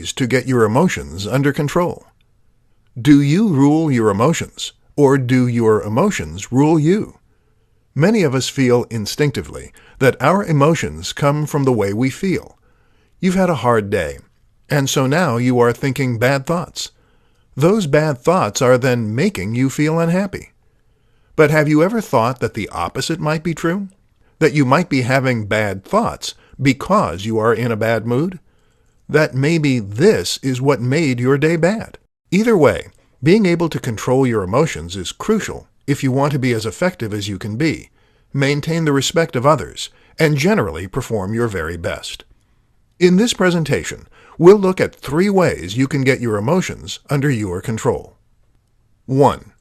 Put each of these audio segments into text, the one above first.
ways to get your emotions under control. Do you rule your emotions, or do your emotions rule you? Many of us feel instinctively that our emotions come from the way we feel. You've had a hard day, and so now you are thinking bad thoughts. Those bad thoughts are then making you feel unhappy. But have you ever thought that the opposite might be true? That you might be having bad thoughts because you are in a bad mood? That maybe this is what made your day bad? Either way, being able to control your emotions is crucial if you want to be as effective as you can be, maintain the respect of others, and generally perform your very best. In this presentation, we'll look at 3 ways you can get your emotions under your control. 1.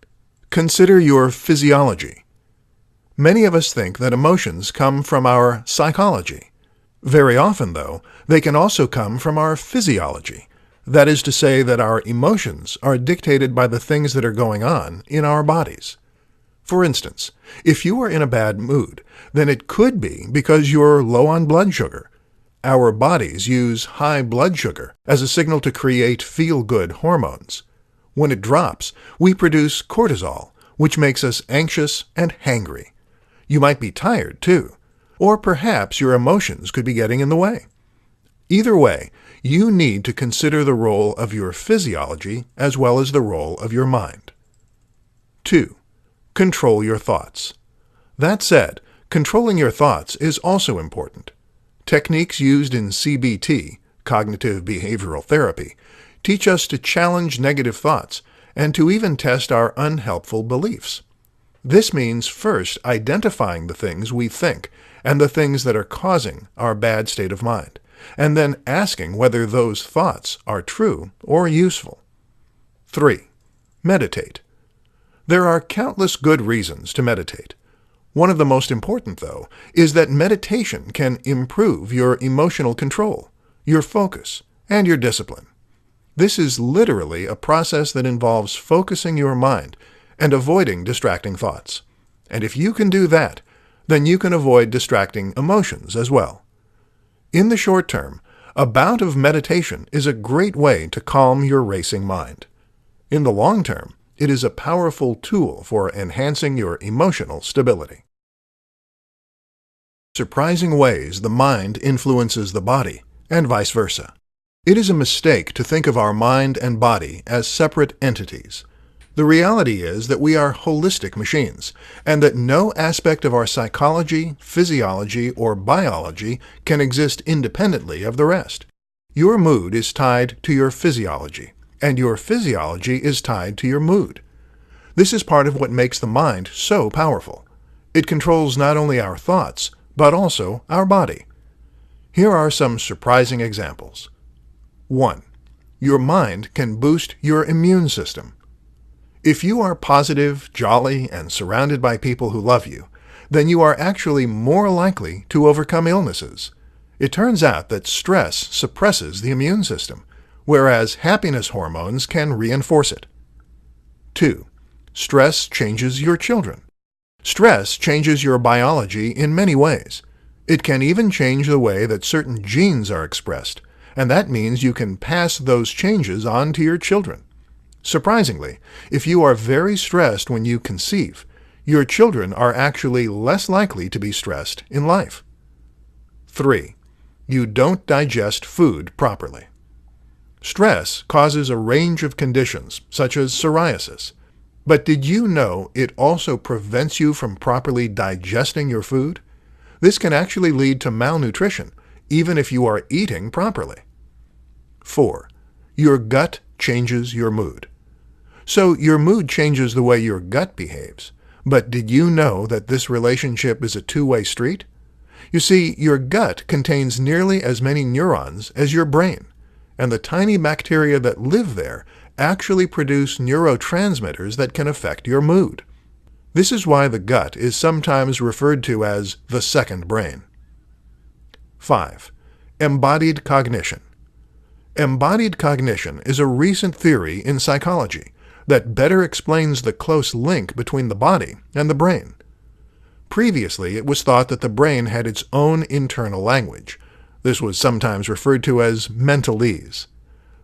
Consider your physiology. Many of us think that emotions come from our psychology. Very often, though, they can also come from our physiology. That is to say that our emotions are dictated by the things that are going on in our bodies. For instance, if you are in a bad mood, then it could be because you're low on blood sugar. Our bodies use high blood sugar as a signal to create feel-good hormones. When it drops, we produce cortisol, which makes us anxious and hangry. You might be tired, too, or perhaps your emotions could be getting in the way. Either way, you need to consider the role of your physiology as well as the role of your mind. 2. Control your thoughts. That said, controlling your thoughts is also important. Techniques used in CBT, cognitive behavioral therapy, teach us to challenge negative thoughts and to even test our unhelpful beliefs. This means first identifying the things we think and the things that are causing our bad state of mind, and then asking whether those thoughts are true or useful. 3. Meditate. There are countless good reasons to meditate. One of the most important, though, is that meditation can improve your emotional control, your focus, and your discipline. This is literally a process that involves focusing your mind and avoiding distracting thoughts. And if you can do that, then you can avoid distracting emotions as well. In the short term, a bout of meditation is a great way to calm your racing mind. In the long term, it is a powerful tool for enhancing your emotional stability. Surprising ways the mind influences the body, and vice versa. It is a mistake to think of our mind and body as separate entities. The reality is that we are holistic machines, and that no aspect of our psychology, physiology, or biology can exist independently of the rest. Your mood is tied to your physiology, and your physiology is tied to your mood. This is part of what makes the mind so powerful. It controls not only our thoughts, but also our body. Here are some surprising examples. 1. Your mind can boost your immune system. If you are positive, jolly, and surrounded by people who love you, then you are actually more likely to overcome illnesses. It turns out that stress suppresses the immune system, whereas happiness hormones can reinforce it. 2. Stress changes your children. Stress changes your biology in many ways. It can even change the way that certain genes are expressed, and that means you can pass those changes on to your children. Surprisingly, if you are very stressed when you conceive, your children are actually less likely to be stressed in life. 3. You don't digest food properly. Stress causes a range of conditions, such as psoriasis. But did you know it also prevents you from properly digesting your food? This can actually lead to malnutrition, even if you are eating properly. 4. Your gut changes your mood. So your mood changes the way your gut behaves. But did you know that this relationship is a two-way street? You see, your gut contains nearly as many neurons as your brain, and the tiny bacteria that live there actually produce neurotransmitters that can affect your mood. This is why the gut is sometimes referred to as the second brain. 5. Embodied cognition. Embodied cognition is a recent theory in psychology that better explains the close link between the body and the brain. Previously, it was thought that the brain had its own internal language. This was sometimes referred to as mentalese.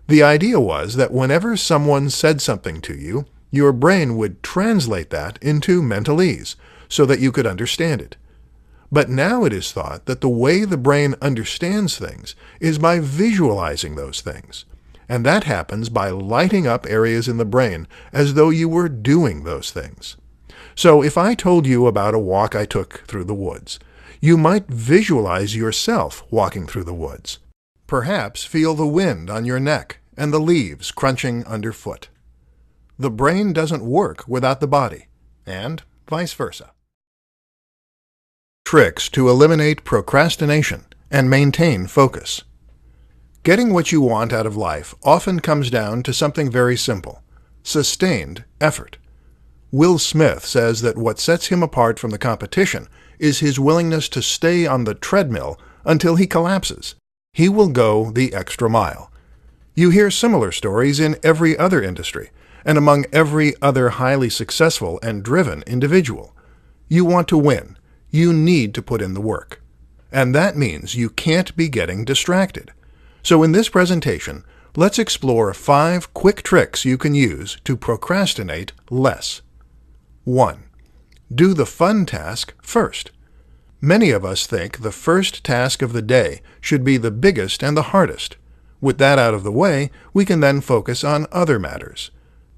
The idea was that whenever someone said something to you, your brain would translate that into mentalese so that you could understand it. But now it is thought that the way the brain understands things is by visualizing those things. And that happens by lighting up areas in the brain as though you were doing those things. So if I told you about a walk I took through the woods, you might visualize yourself walking through the woods. Perhaps feel the wind on your neck and the leaves crunching underfoot. The brain doesn't work without the body, and vice versa. Tricks to eliminate procrastination and maintain focus. Getting what you want out of life often comes down to something very simple: sustained effort. Will Smith says that what sets him apart from the competition is his willingness to stay on the treadmill until he collapses. He will go the extra mile. You hear similar stories in every other industry and among every other highly successful and driven individual. You want to win. You need to put in the work. And that means you can't be getting distracted. So in this presentation, let's explore 5 quick tricks you can use to procrastinate less. 1. Do the fun task first. Many of us think the first task of the day should be the biggest and the hardest. With that out of the way, we can then focus on other matters.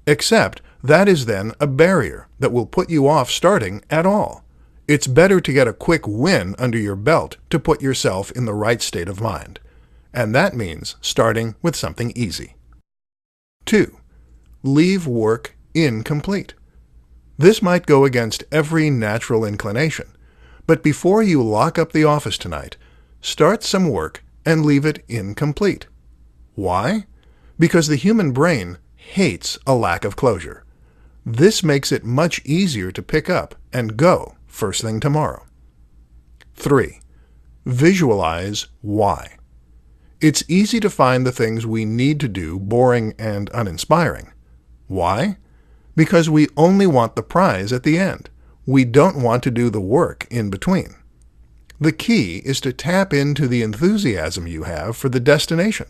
Except that is then a barrier that will put you off starting at all. It's better to get a quick win under your belt to put yourself in the right state of mind. And that means starting with something easy. 2. Leave work incomplete. This might go against every natural inclination, but before you lock up the office tonight, start some work and leave it incomplete. Why? Because the human brain hates a lack of closure. This makes it much easier to pick up and go first thing tomorrow. 3. Visualize why. It's easy to find the things we need to do boring and uninspiring. Why? Because we only want the prize at the end. We don't want to do the work in between. The key is to tap into the enthusiasm you have for the destination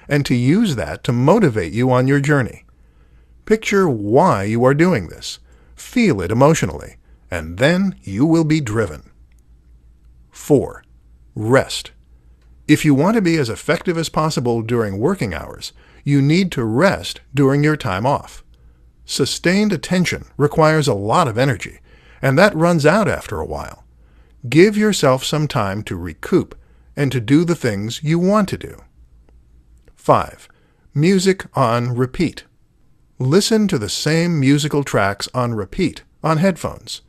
and to use that to motivate you on your journey. Picture why you are doing this. Feel it emotionally, and then you will be driven. 4. Rest. If you want to be as effective as possible during working hours, you need to rest during your time off. Sustained attention requires a lot of energy, and that runs out after a while. Give yourself some time to recoup and to do the things you want to do. 5. Music on repeat. Listen to the same musical tracks on repeat on headphones.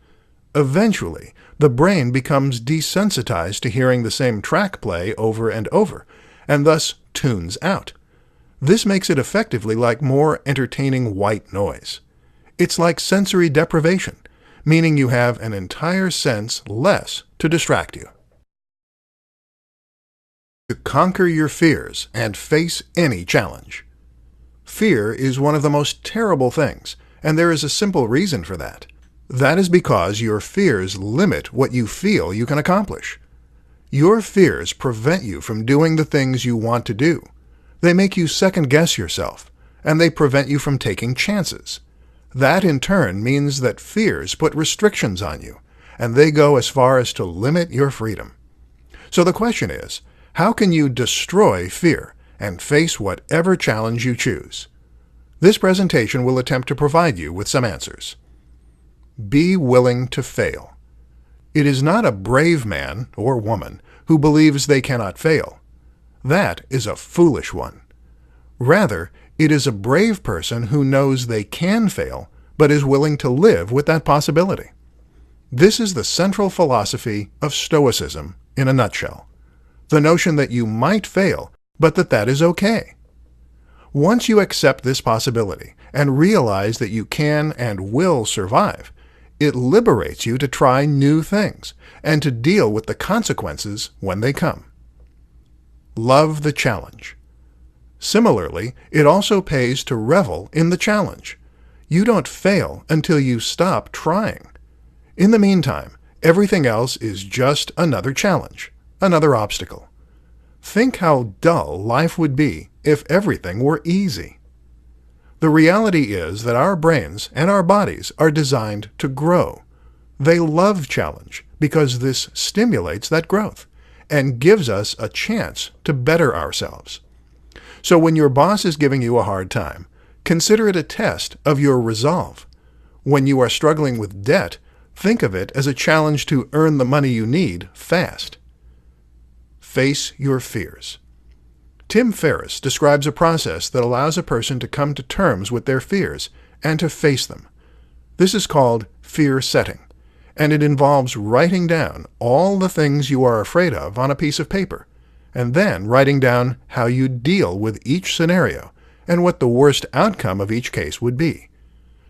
Eventually, the brain becomes desensitized to hearing the same track play over and over, and thus tunes out. This makes it effectively like more entertaining white noise. It's like sensory deprivation, meaning you have an entire sense less to distract you. To conquer your fears and face any challenge. Fear is one of the most terrible things, and there is a simple reason for that. That is because your fears limit what you feel you can accomplish. Your fears prevent you from doing the things you want to do. They make you second-guess yourself, and they prevent you from taking chances. That in turn means that fears put restrictions on you, and they go as far as to limit your freedom. So the question is, how can you destroy fear and face whatever challenge you choose? This presentation will attempt to provide you with some answers. Be willing to fail. It is not a brave man or woman who believes they cannot fail. That is a foolish one. Rather, it is a brave person who knows they can fail, but is willing to live with that possibility. This is the central philosophy of Stoicism in a nutshell. The notion that you might fail, but that is okay. Once you accept this possibility and realize that you can and will survive, it liberates you to try new things and to deal with the consequences when they come. Love the challenge. Similarly, it also pays to revel in the challenge. You don't fail until you stop trying. In the meantime, everything else is just another challenge, another obstacle. Think how dull life would be if everything were easy. The reality is that our brains and our bodies are designed to grow. They love challenge because this stimulates that growth and gives us a chance to better ourselves. So when your boss is giving you a hard time, consider it a test of your resolve. When you are struggling with debt, think of it as a challenge to earn the money you need fast. Face your fears. Tim Ferriss describes a process that allows a person to come to terms with their fears and to face them. This is called fear setting, and it involves writing down all the things you are afraid of on a piece of paper, and then writing down how you deal with each scenario and what the worst outcome of each case would be.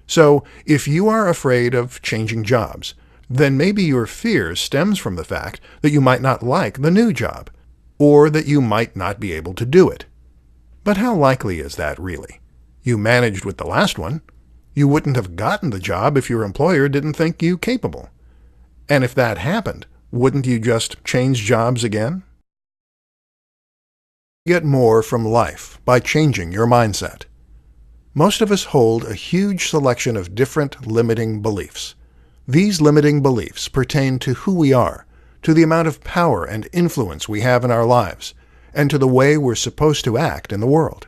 So, if you are afraid of changing jobs, then maybe your fear stems from the fact that you might not like the new job, or that you might not be able to do it. But how likely is that really? You managed with the last one. You wouldn't have gotten the job if your employer didn't think you capable. And if that happened, wouldn't you just change jobs again? Get more from life by changing your mindset. Most of us hold a huge selection of different limiting beliefs. These limiting beliefs pertain to who we are, to the amount of power and influence we have in our lives, and to the way we're supposed to act in the world.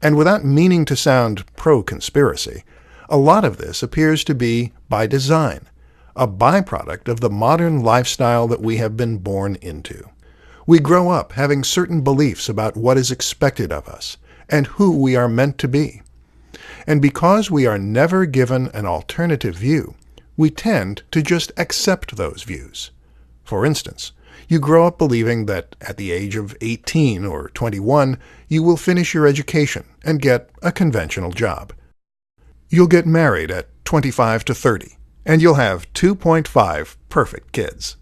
And without meaning to sound pro-conspiracy, a lot of this appears to be by design, a byproduct of the modern lifestyle that we have been born into. We grow up having certain beliefs about what is expected of us and who we are meant to be. And because we are never given an alternative view, we tend to just accept those views. For instance, you grow up believing that at the age of 18 or 21, you will finish your education and get a conventional job. You'll get married at 25 to 30, and you'll have 2.5 perfect kids.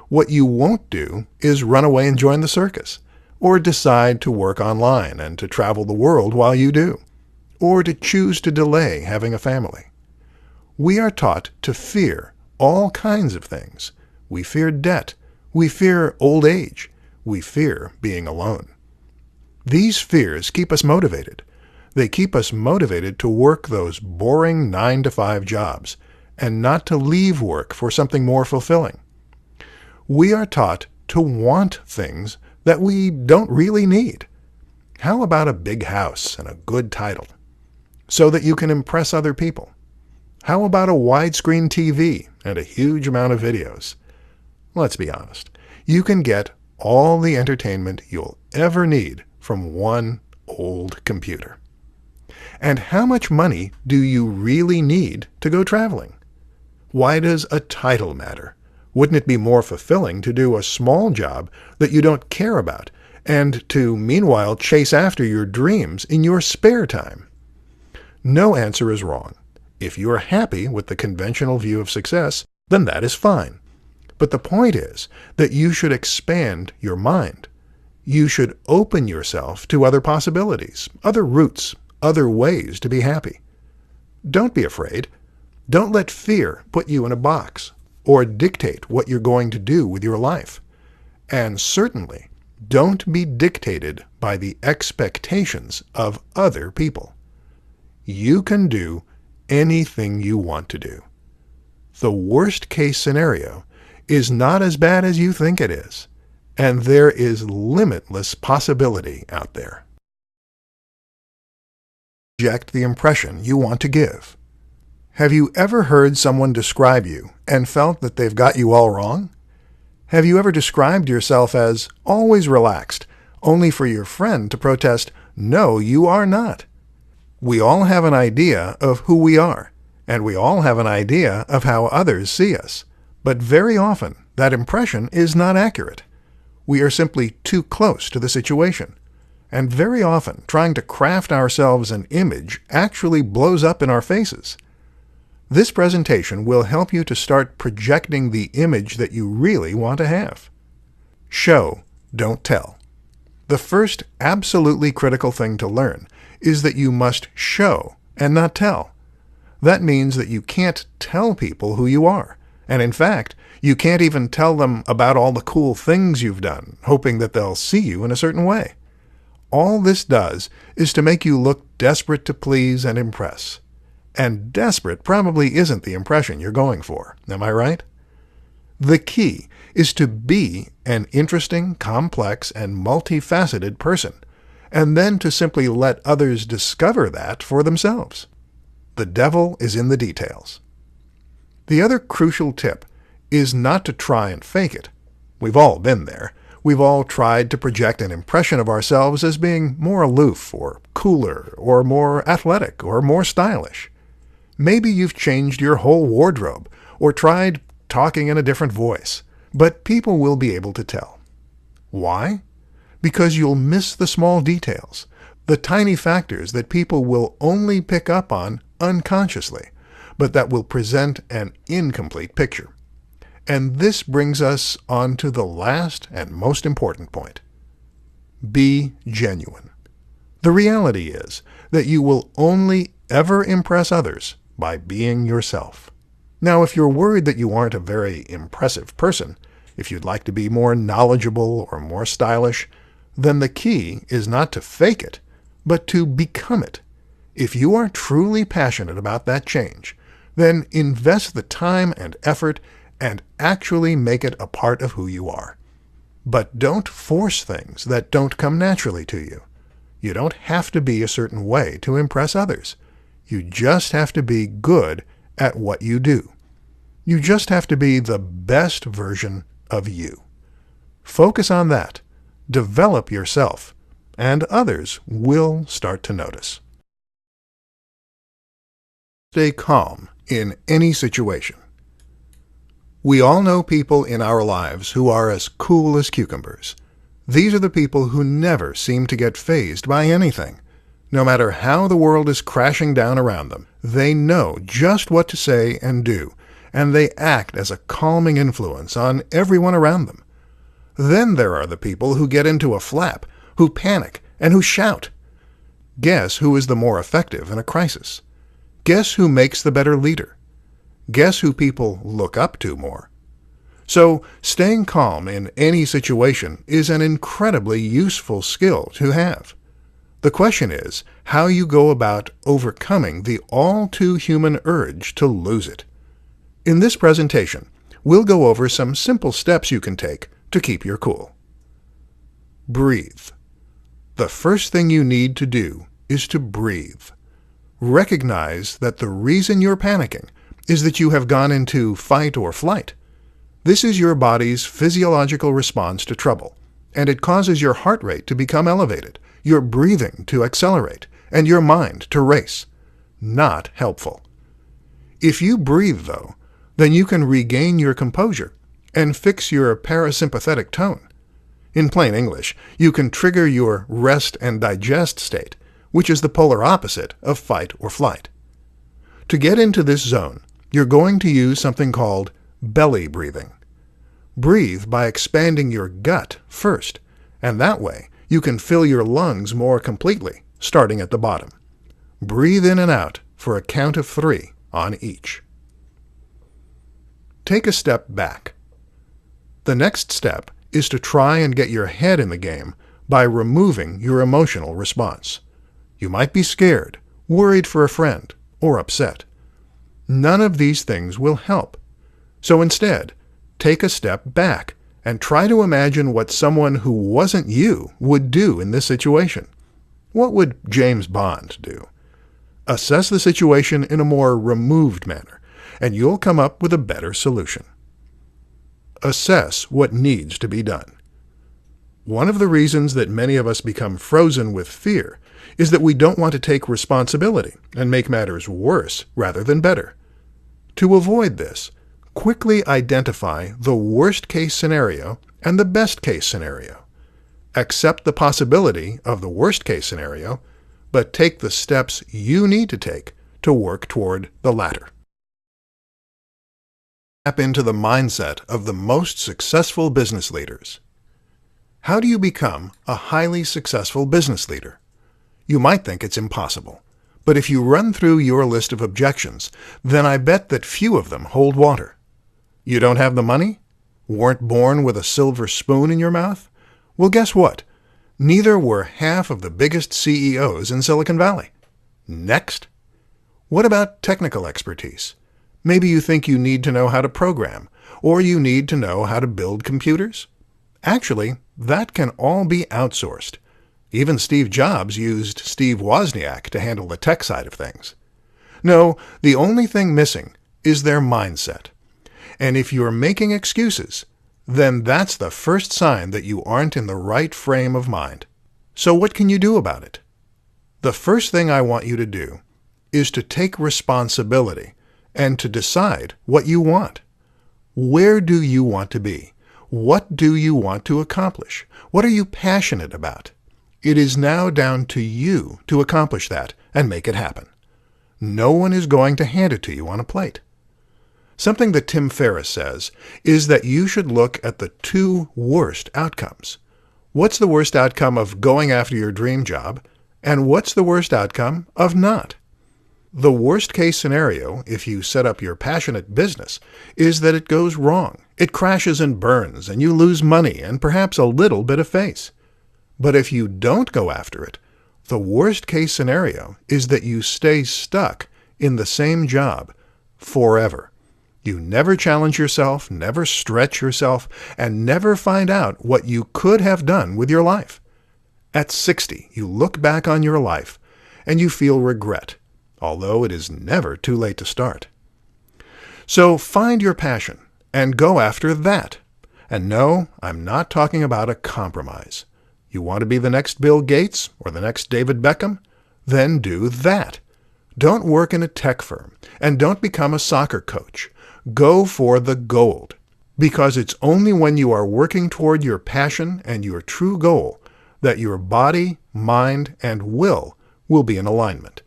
What you won't do is run away and join the circus, or decide to work online and to travel the world while you do, or to choose to delay having a family. We are taught to fear all kinds of things. We fear debt. We fear old age. We fear being alone. These fears keep us motivated. They keep us motivated to work those boring 9-to-5 jobs and not to leave work for something more fulfilling. We are taught to want things that we don't really need. How about a big house and a good title, so that you can impress other people? How about a widescreen TV and a huge amount of videos? Let's be honest. You can get all the entertainment you'll ever need from one old computer. And how much money do you really need to go traveling? Why does a title matter? Wouldn't it be more fulfilling to do a small job that you don't care about and to, meanwhile, chase after your dreams in your spare time? No answer is wrong. If you're happy with the conventional view of success, then that is fine. But the point is that you should expand your mind. You should open yourself to other possibilities, other routes, other ways to be happy. Don't be afraid. Don't let fear put you in a box or dictate what you're going to do with your life. And certainly, don't be dictated by the expectations of other people. You can do anything you want to do. The worst-case scenario is not as bad as you think it is, and there is limitless possibility out there. Reject the impression you want to give. Have you ever heard someone describe you and felt that they've got you all wrong? Have you ever described yourself as always relaxed, only for your friend to protest, "No, you are not"? We all have an idea of who we are, and we all have an idea of how others see us. But very often, that impression is not accurate. We are simply too close to the situation. And very often, trying to craft ourselves an image actually blows up in our faces. This presentation will help you to start projecting the image that you really want to have. Show, don't tell. The first absolutely critical thing to learn is that you must show and not tell. That means that you can't tell people who you are. And in fact, you can't even tell them about all the cool things you've done, hoping that they'll see you in a certain way. All this does is to make you look desperate to please and impress. And desperate probably isn't the impression you're going for, am I right? The key is to be an interesting, complex, and multifaceted person, and then to simply let others discover that for themselves. The devil is in the details. The other crucial tip is not to try and fake it. We've all been there. We've all tried to project an impression of ourselves as being more aloof, or cooler, or more athletic, or more stylish. Maybe you've changed your whole wardrobe, or tried talking in a different voice, but people will be able to tell. Why? Because you'll miss the small details, the tiny factors that people will only pick up on unconsciously, but that will present an incomplete picture. And this brings us on to the last and most important point. Be genuine. The reality is that you will only ever impress others by being yourself. Now, if you're worried that you aren't a very impressive person, if you'd like to be more knowledgeable or more stylish, then the key is not to fake it, but to become it. If you are truly passionate about that change, then invest the time and effort and actually make it a part of who you are. But don't force things that don't come naturally to you. You don't have to be a certain way to impress others. You just have to be good at what you do. You just have to be the best version of you. Focus on that. Develop yourself, and others will start to notice. Stay calm in any situation. We all know people in our lives who are as cool as cucumbers. These are the people who never seem to get fazed by anything. No matter how the world is crashing down around them, they know just what to say and do, and they act as a calming influence on everyone around them. Then there are the people who get into a flap, who panic, and who shout. Guess who is the more effective in a crisis? Guess who makes the better leader? Guess who people look up to more? So, staying calm in any situation is an incredibly useful skill to have. The question is how you go about overcoming the all-too-human urge to lose it. In this presentation, we'll go over some simple steps you can take to keep your cool. Breathe. The first thing you need to do is to breathe. Recognize that the reason you're panicking is that you have gone into fight or flight. This is your body's physiological response to trouble, and it causes your heart rate to become elevated, your breathing to accelerate, and your mind to race. Not helpful. If you breathe, though, then you can regain your composure and fix your parasympathetic tone. In plain English, you can trigger your rest and digest state, which is the polar opposite of fight or flight. To get into this zone, you're going to use something called belly breathing. Breathe by expanding your gut first, and that way you can fill your lungs more completely, starting at the bottom. Breathe in and out for a count of 3 on each. Take a step back. The next step is to try and get your head in the game by removing your emotional response. You might be scared, worried for a friend, or upset. None of these things will help. So instead, take a step back and try to imagine what someone who wasn't you would do in this situation. What would James Bond do? Assess the situation in a more removed manner, and you'll come up with a better solution. Assess what needs to be done. One of the reasons that many of us become frozen with fear is that we don't want to take responsibility and make matters worse rather than better. To avoid this, quickly identify the worst-case scenario and the best-case scenario. Accept the possibility of the worst-case scenario, but take the steps you need to take to work toward the latter. Tap into the mindset of the most successful business leaders. How do you become a highly successful business leader? You might think it's impossible, but if you run through your list of objections, then I bet that few of them hold water. You don't have the money? Weren't born with a silver spoon in your mouth? Well, guess what? Neither were half of the biggest CEOs in Silicon Valley. Next. What about technical expertise? Maybe you think you need to know how to program, or you need to know how to build computers. Actually, that can all be outsourced. Even Steve Jobs used Steve Wozniak to handle the tech side of things. No, the only thing missing is their mindset. And if you're making excuses, then that's the first sign that you aren't in the right frame of mind. So what can you do about it? The first thing I want you to do is to take responsibility and to decide what you want. Where do you want to be? What do you want to accomplish? What are you passionate about? It is now down to you to accomplish that and make it happen. No one is going to hand it to you on a plate. Something that Tim Ferriss says is that you should look at the two worst outcomes. What's the worst outcome of going after your dream job, and what's the worst outcome of not? The worst case scenario, if you set up your passionate business, is that it goes wrong. It crashes and burns, and you lose money and perhaps a little bit of face. But if you don't go after it, the worst case scenario is that you stay stuck in the same job forever. You never challenge yourself, never stretch yourself, and never find out what you could have done with your life. At 60, you look back on your life and you feel regret, although it is never too late to start. So find your passion and go after that. And no, I'm not talking about a compromise. You want to be the next Bill Gates or the next David Beckham? Then do that. Don't work in a tech firm and don't become a soccer coach. Go for the gold, because it's only when you are working toward your passion and your true goal that your body, mind, and will be in alignment.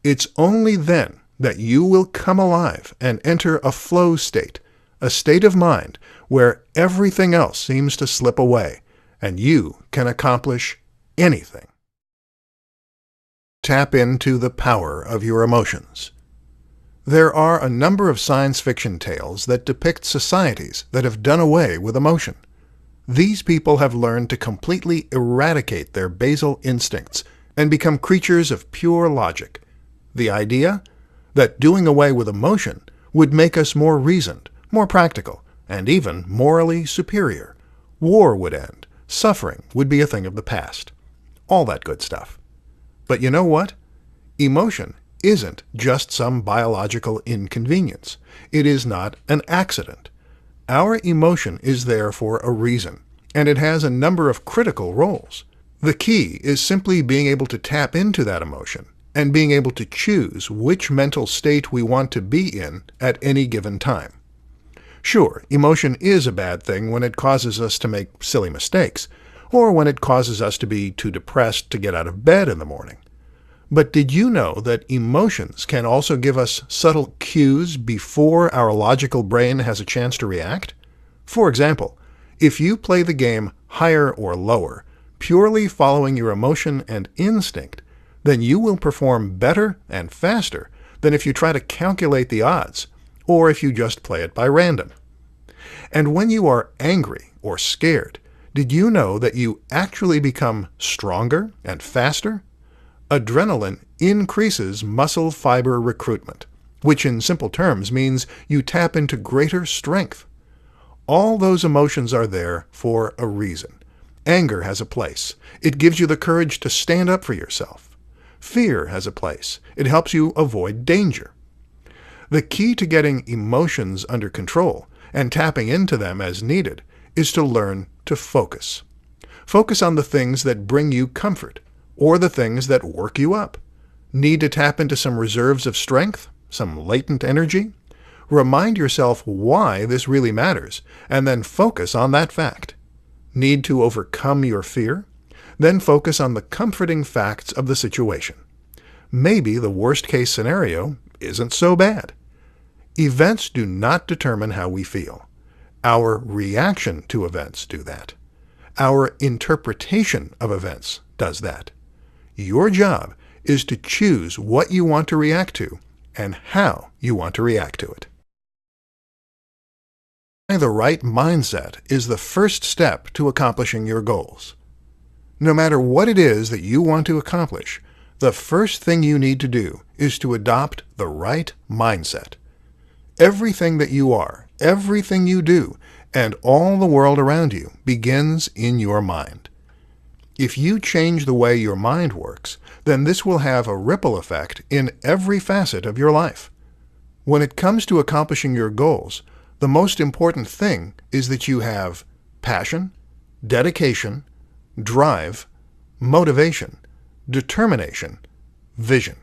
It's only then that you will come alive and enter a flow state, a state of mind where everything else seems to slip away and you can accomplish anything. Tap into the power of your emotions. There are a number of science fiction tales that depict societies that have done away with emotion. These people have learned to completely eradicate their basal instincts and become creatures of pure logic. The idea? That doing away with emotion would make us more reasoned, more practical, and even morally superior. War would end. Suffering would be a thing of the past. All that good stuff. But you know what? Emotion isn't just some biological inconvenience. It is not an accident. Our emotion is there for a reason, and it has a number of critical roles. The key is simply being able to tap into that emotion and being able to choose which mental state we want to be in at any given time. Sure, emotion is a bad thing when it causes us to make silly mistakes, or when it causes us to be too depressed to get out of bed in the morning. But did you know that emotions can also give us subtle cues before our logical brain has a chance to react? For example, if you play the game higher or lower, purely following your emotion and instinct, then you will perform better and faster than if you try to calculate the odds, or if you just play it by random. And when you are angry or scared, did you know that you actually become stronger and faster? Adrenaline increases muscle fiber recruitment, which in simple terms means you tap into greater strength. All those emotions are there for a reason. Anger has a place. It gives you the courage to stand up for yourself. Fear has a place. It helps you avoid danger. The key to getting emotions under control and tapping into them as needed is to learn to focus. Focus on the things that bring you comfort, or the things that work you up. Need to tap into some reserves of strength, some latent energy? Remind yourself why this really matters, and then focus on that fact. Need to overcome your fear? Then focus on the comforting facts of the situation. Maybe the worst-case scenario isn't so bad. Events do not determine how we feel. Our reaction to events do that. Our interpretation of events does that. Your job is to choose what you want to react to and how you want to react to it. The right mindset is the first step to accomplishing your goals. No matter what it is that you want to accomplish, the first thing you need to do is to adopt the right mindset. Everything that you are, everything you do, and all the world around you begins in your mind. If you change the way your mind works, then this will have a ripple effect in every facet of your life. When it comes to accomplishing your goals, the most important thing is that you have passion, dedication, drive, motivation, determination, vision.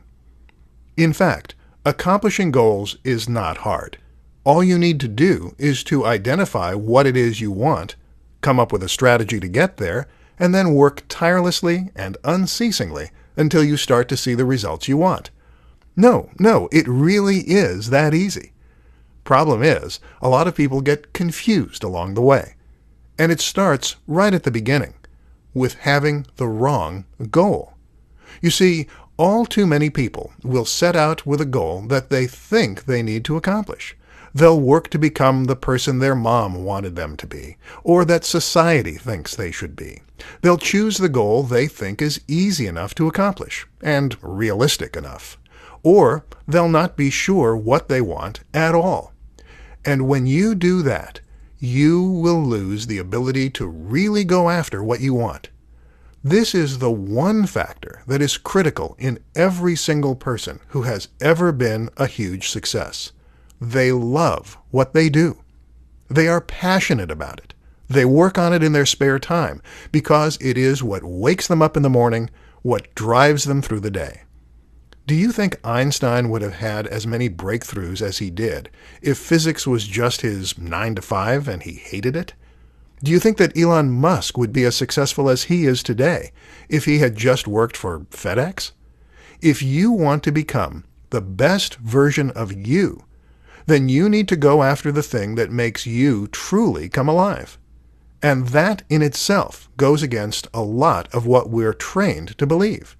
In fact, accomplishing goals is not hard. All you need to do is to identify what it is you want, come up with a strategy to get there, and then work tirelessly and unceasingly until you start to see the results you want. No, it really is that easy. Problem is, a lot of people get confused along the way. And it starts right at the beginning, with having the wrong goal. You see, all too many people will set out with a goal that they think they need to accomplish. They'll work to become the person their mom wanted them to be, or that society thinks they should be. They'll choose the goal they think is easy enough to accomplish, and realistic enough. Or they'll not be sure what they want at all. And when you do that, you will lose the ability to really go after what you want. This is the one factor that is critical in every single person who has ever been a huge success. They love what they do. They are passionate about it. They work on it in their spare time because it is what wakes them up in the morning, what drives them through the day. Do you think Einstein would have had as many breakthroughs as he did if physics was just his 9 to 5 and he hated it? Do you think that Elon Musk would be as successful as he is today if he had just worked for FedEx? If you want to become the best version of you, then you need to go after the thing that makes you truly come alive. And that in itself goes against a lot of what we're trained to believe.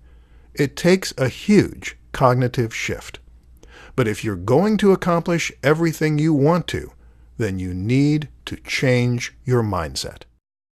It takes a huge cognitive shift. But if you're going to accomplish everything you want to, then you need to change your mindset.